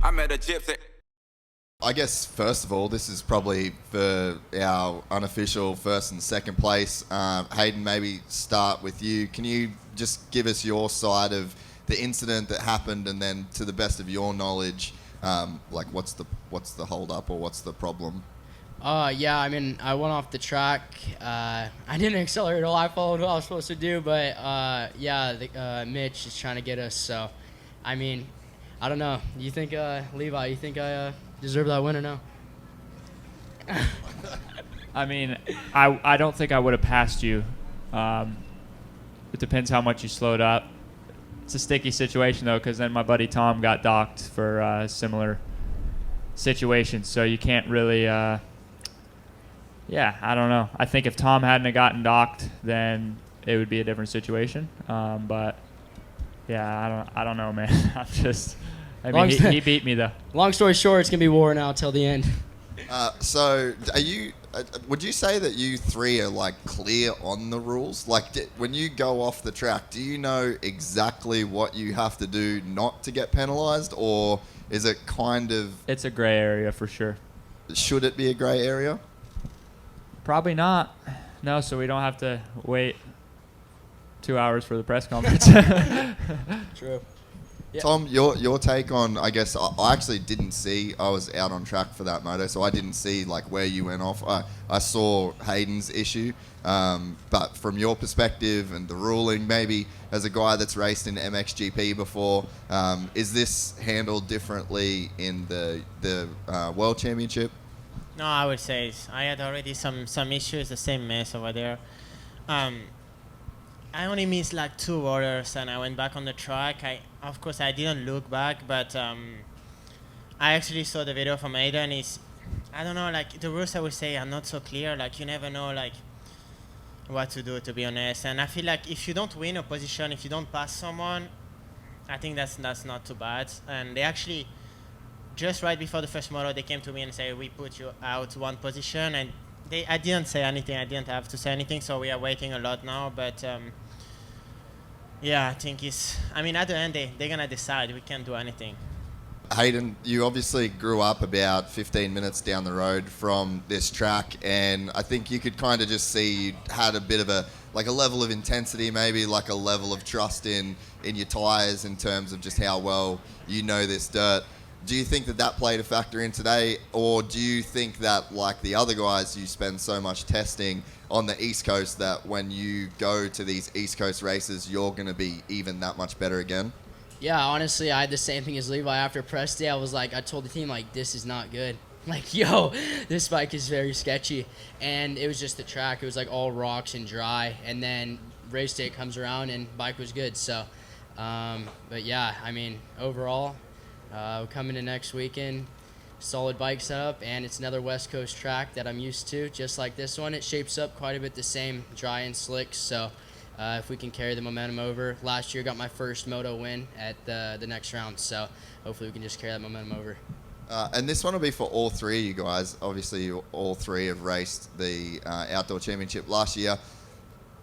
I met a gypsy. I guess, first of all, this is probably for our unofficial first and second place. Haiden, maybe start with you. Can you just give us your side of the incident that happened, and then, to the best of your knowledge, what's the hold up or what's the problem? Yeah, I mean, I went off the track. I didn't accelerate at all. I followed what I was supposed to do, but Mitch is trying to get us. So, I mean, I don't know. You think, Levi, you think I deserve that win or no? I mean, I don't think I would have passed you. It depends how much you slowed up. It's a sticky situation, though, because then my buddy Tom got docked for a similar situation. So you can't really, I don't know. I think if Tom hadn't have gotten docked, then it would be a different situation. But, yeah, I don't know, man. He beat me, though. Long story short, it's going to be war now till the end. So, would you say that you three are clear on the rules? When you go off the track, do you know exactly what you have to do not to get penalised, or is it kind of? It's a grey area for sure. Should it be a grey area? Probably not. No, so we don't have to wait 2 hours for the press conference. True. Yeah. Tom, your take on, I guess, I actually didn't see, I was out on track for that moto, so I didn't see where you went off. I saw Hayden's issue, but from your perspective and the ruling, maybe as a guy that's raced in MXGP before, is this handled differently in the World Championship? No, I would say I had already some issues, the same mess over there. I only missed 2 orders and I went back on the track. Of course, I didn't look back, but I actually saw the video from Haiden. I don't know, the rules I would say are not so clear. You never know, what to do, to be honest. And I feel if you don't win a position, if you don't pass someone, I think that's not too bad. And they actually, just right before the first moto, they came to me and said, we put you out 1 position. And I didn't say anything. I didn't have to say anything, so we are waiting a lot now. But I think at the end, they're going to decide. We can't do anything. Haiden, you obviously grew up about 15 minutes down the road from this track, and I think you could kind of just see you had a bit of a level of intensity, maybe a level of trust in your tyres in terms of just how well you know this dirt. Do you think that played a factor in today, or do you think that, like the other guys, you spend so much testing on the East Coast that when you go to these East Coast races, you're going to be even that much better again? Yeah, honestly, I had the same thing as Levi after press day. I told the team, this is not good. This bike is very sketchy. And it was just the track. It was all rocks and dry. And then race day comes around and bike was good. So, overall, coming to next weekend, solid bike setup, and it's another West Coast track that I'm used to, just like this one. It shapes up quite a bit the same, dry and slick, so if we can carry the momentum over. Last year got my first moto win at the next round, so hopefully we can just carry that momentum over. And this one will be for all three of you guys. Obviously, you all three have raced the Outdoor Championship last year.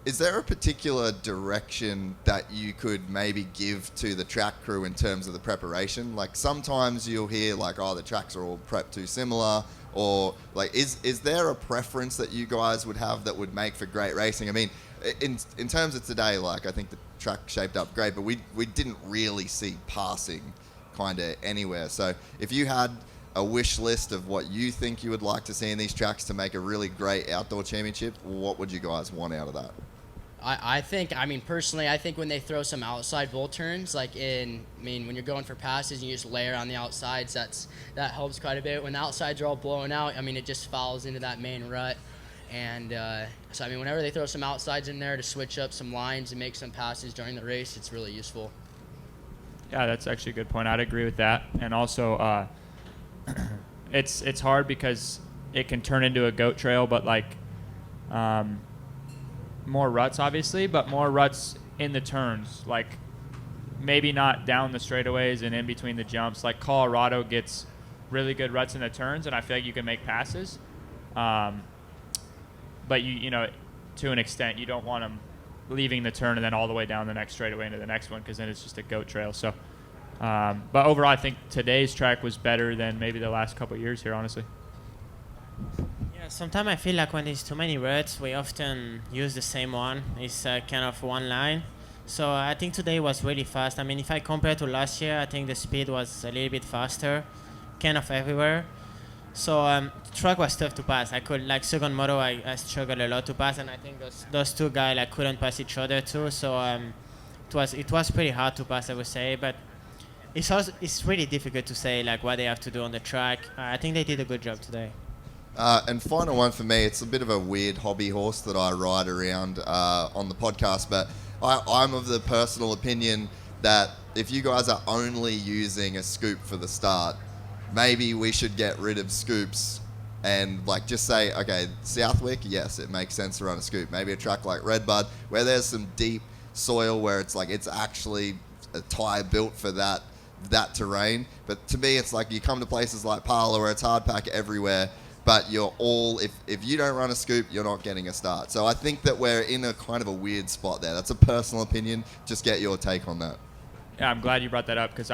Is there a particular direction that you could maybe give to the track crew in terms of the preparation? Sometimes you'll hear the tracks are all prepped too similar, or is there a preference that you guys would have that would make for great racing? I mean, in terms of today, I think the track shaped up great, but we didn't really see passing kind of anywhere. So if you had a wish list of what you think you would like to see in these tracks to make a really great outdoor championship, what would you guys want out of that? Personally, I think when they throw some outside bull turns, when you're going for passes, you just layer on the outsides, that helps quite a bit. When the outsides are all blowing out, it just falls into that main rut. And whenever they throw some outsides in there to switch up some lines and make some passes during the race, it's really useful. Yeah, that's actually a good point. I'd agree with that. And also, it's hard because it can turn into a goat trail, but more ruts, obviously, but more ruts in the turns. Maybe not down the straightaways and in between the jumps. Colorado gets really good ruts in the turns, and I feel like you can make passes. But you to an extent, you don't want them leaving the turn and then all the way down the next straightaway into the next one, because then it's just a goat trail. So But overall, I think today's track was better than maybe the last couple of years here, honestly. Yeah, sometimes I feel like when there's too many ruts, we often use the same one. It's kind of one line. So I think today was really fast. I mean, if I compare to last year, I think the speed was a little bit faster, kind of everywhere. So the track was tough to pass. I could, like second moto, I struggled a lot to pass, and I think those two guys like couldn't pass each other too. So it was pretty hard to pass, I would say. But it's really difficult to say like what they have to do on the track. I think they did a good job today. And final one for me, it's a bit of a weird hobby horse that I ride around on the podcast, but I'm of the personal opinion that if you guys are only using a scoop for the start, maybe we should get rid of scoops and like just say, okay, Southwick, yes, it makes sense to run a scoop. Maybe a track like Redbud where there's some deep soil where it's like it's actually a tyre built for that terrain. But to me, it's like you come to places like Parla where it's hard pack everywhere, but you're all, if you don't run a scoop, you're not getting a start. So I think that we're in a kind of a weird spot there. That's a personal opinion. Just get your take on that. Yeah, I'm glad you brought that up because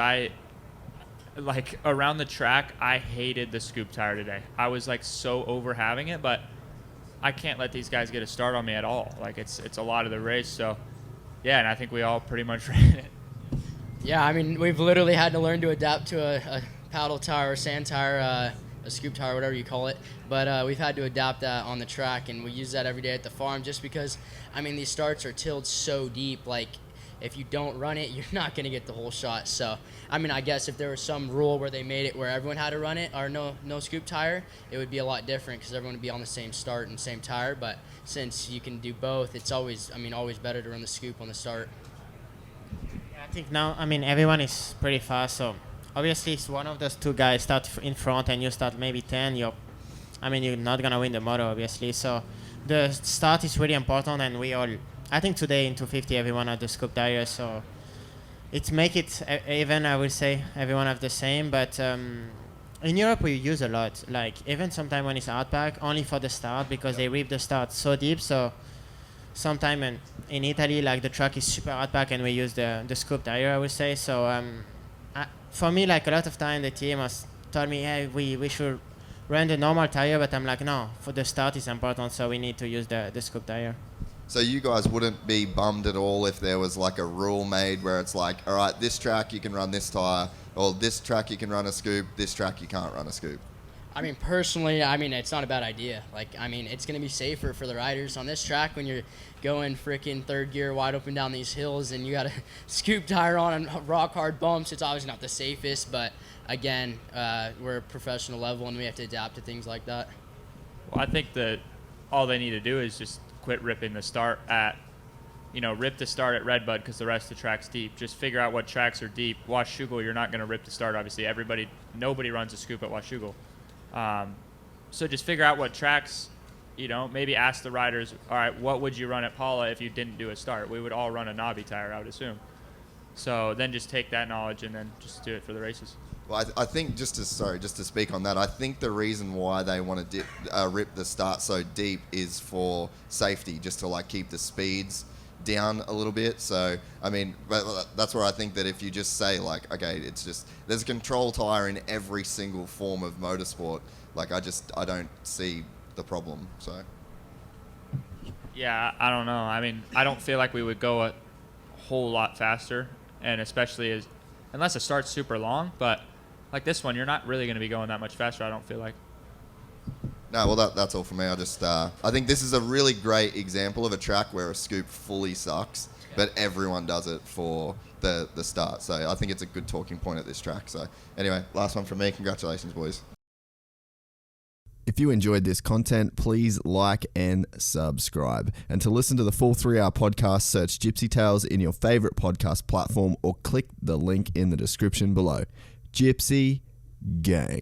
around the track, I hated the scoop tire today. I was like so over having it, but I can't let these guys get a start on me at all. Like it's a lot of the race. So yeah, and I think we all pretty much ran it. Yeah, I mean, we've literally had to learn to adapt to a paddle tire or sand tire, a scoop tire, whatever you call it. But we've had to adapt that on the track, and we use that every day at the farm just because, I mean, these starts are tilled so deep. Like, if you don't run it, you're not going to get the whole shot. So, I mean, I guess if there was some rule where they made it where everyone had to run it or no scoop tire, it would be a lot different because everyone would be on the same start and same tire. But since you can do both, it's always better to run the scoop on the start. I think now, I mean, everyone is pretty fast, so obviously if one of those two guys start in front and you start maybe 10, you're not going to win the moto, obviously. So the start is really important, and I think today in 250 everyone had the scoop tire, so it make it even, I would say, everyone have the same. But in Europe we use a lot, like even sometimes when it's outback, only for the start because they rip the start so deep. So sometime in Italy, like the track is super outback and we use the scoop tire, I would say. So for me, like a lot of time the team has told me, hey, we should run the normal tire, but I'm like, no, for the start is important, so we need to use the scoop tire. So you guys wouldn't be bummed at all if there was like a rule made where it's like, all right, this track you can run this tire, or this track you can run a scoop, this track you can't run a scoop? I mean, personally, it's not a bad idea. Like, I mean, it's going to be safer for the riders on this track when you're going freaking third gear wide open down these hills and you got a scoop tire on rock hard bumps. It's obviously not the safest, but again, we're a professional level and we have to adapt to things like that. Well, I think that all they need to do is just quit ripping the start rip the start at Redbud because the rest of the track's deep. Just figure out what tracks are deep. Washougal, you're not going to rip the start, obviously. Nobody runs a scoop at Washougal. So just figure out what tracks, maybe ask the riders, all right, what would you run at Paula if you didn't do a start? We would all run a knobby tire, I would assume. So then just take that knowledge and then just do it for the races. Well, I think just to speak on that, I think the reason why they want to rip the start so deep is for safety, just to like keep the speeds down a little bit. So I mean, but that's where I think that if you just say like, okay, it's just there's a control tire in every single form of motorsport. Like I don't see the problem. So yeah, I don't know. I mean, I don't feel like we would go a whole lot faster, and especially unless the start's super long. But like this one, you're not really going to be going that much faster, I don't feel like. No, well, that's all for me. I think this is a really great example of a track where a scoop fully sucks, but everyone does it for the start. So I think it's a good talking point at this track. So anyway, last one from me. Congratulations, boys. If you enjoyed this content, please like and subscribe. And to listen to the full 3-hour podcast, search Gypsy Tales in your favorite podcast platform or click the link in the description below. Gypsy Gang.